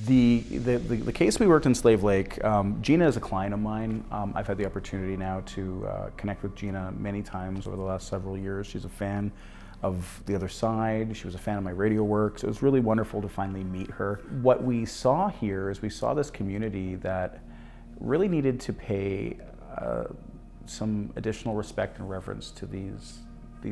The case we worked in Slave Lake, Gina is a client of mine. I've had the opportunity now to connect with Gina many times over the last several years. She's a fan of The Other Side. She was a fan of my radio work, so it was really wonderful to finally meet her. What we saw here is we saw this community that really needed to pay some additional respect and reverence to these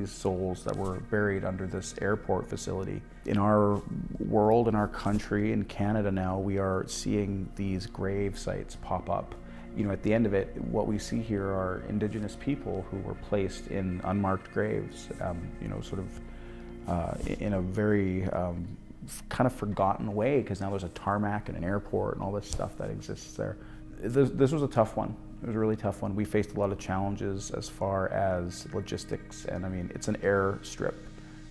souls that were buried under this airport facility. In our world, in our country, in Canada now, we are seeing these grave sites pop up. You know, at the end of it, what we see here are Indigenous people who were placed in unmarked graves, you know, sort of in a very kind of forgotten way, because now there's a tarmac and an airport and all this stuff that exists there. This was a tough one. It was a really tough one. We faced a lot of challenges as far as logistics, and I mean, it's an airstrip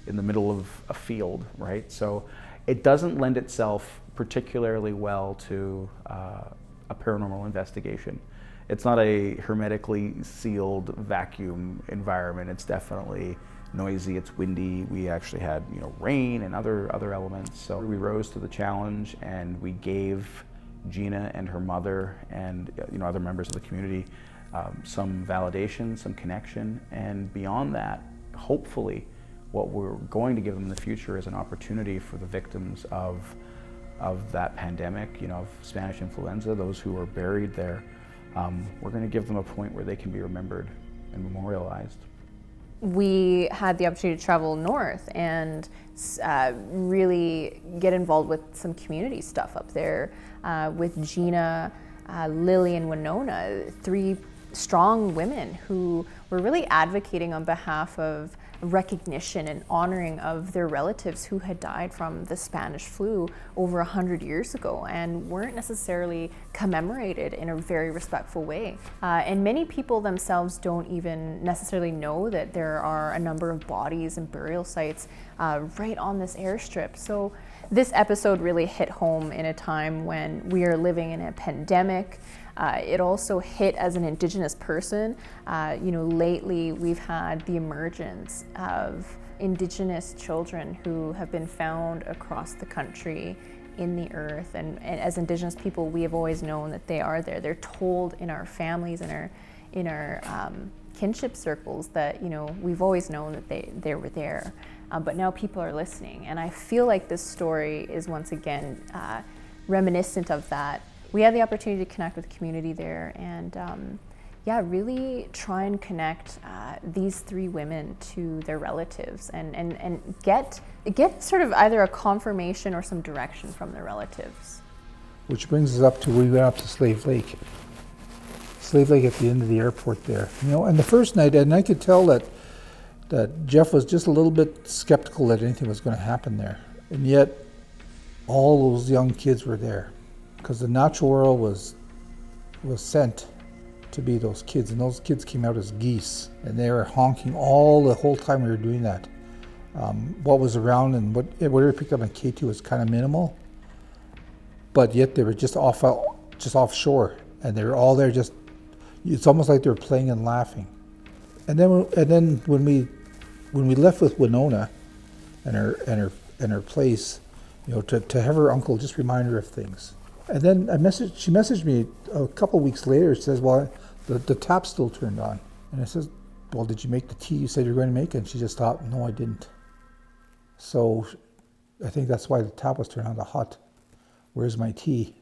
in the middle of a field, right? So it doesn't lend itself particularly well to a paranormal investigation. It's not a hermetically sealed vacuum environment. It's definitely noisy, it's windy. We actually had, you know, rain and other elements. So we rose to the challenge, and we gave Gina and her mother and, you know, other members of the community some validation, some connection, and beyond that, hopefully what we're going to give them in the future is an opportunity for the victims of that pandemic, you know, of Spanish influenza, those who are buried there. We're going to give them a point where they can be remembered and memorialized. We had the opportunity to travel north and really get involved with some community stuff up there with Gina, Lily, and Winona, 3 strong women who were really advocating on behalf of recognition and honoring of their relatives who had died from the Spanish flu over 100 years ago and weren't necessarily commemorated in a very respectful way. And many people themselves don't even necessarily know that there are a number of bodies and burial sites right on this airstrip. So this episode really hit home in a time when we are living in a pandemic. It also hit as an Indigenous person. You know, lately we've had the emergence of Indigenous children who have been found across the country in the earth. And as Indigenous people, we have always known that they are there. They're told in our families and in our kinship circles that, you know, we've always known that they were there. But now people are listening. And I feel like this story is once again reminiscent of that. We had the opportunity to connect with the community there and really try and connect these 3 women to their relatives and get sort of either a confirmation or some direction from their relatives. Which brings us up to, we went up to Slave Lake. Slave Lake at the end of the airport there. You know, and the first night, and I could tell that Jeff was just a little bit skeptical that anything was going to happen there. And yet, all those young kids were there. Because the natural world was sent to be those kids, and those kids came out as geese, and they were honking the whole time we were doing that. What was around and what we picked up on K2 was kind of minimal, but yet they were just offshore, and they were all there. It's almost like they were playing and laughing. And then when we left with Winona and her place, you know, to have her uncle just remind her of things. And then she messaged me a couple of weeks later. She says, well, the tap's still turned on. And I says, well, did you make the tea you said you were going to make? And she just thought, no, I didn't. So I think that's why the tap was turned on, the hot. Where's my tea?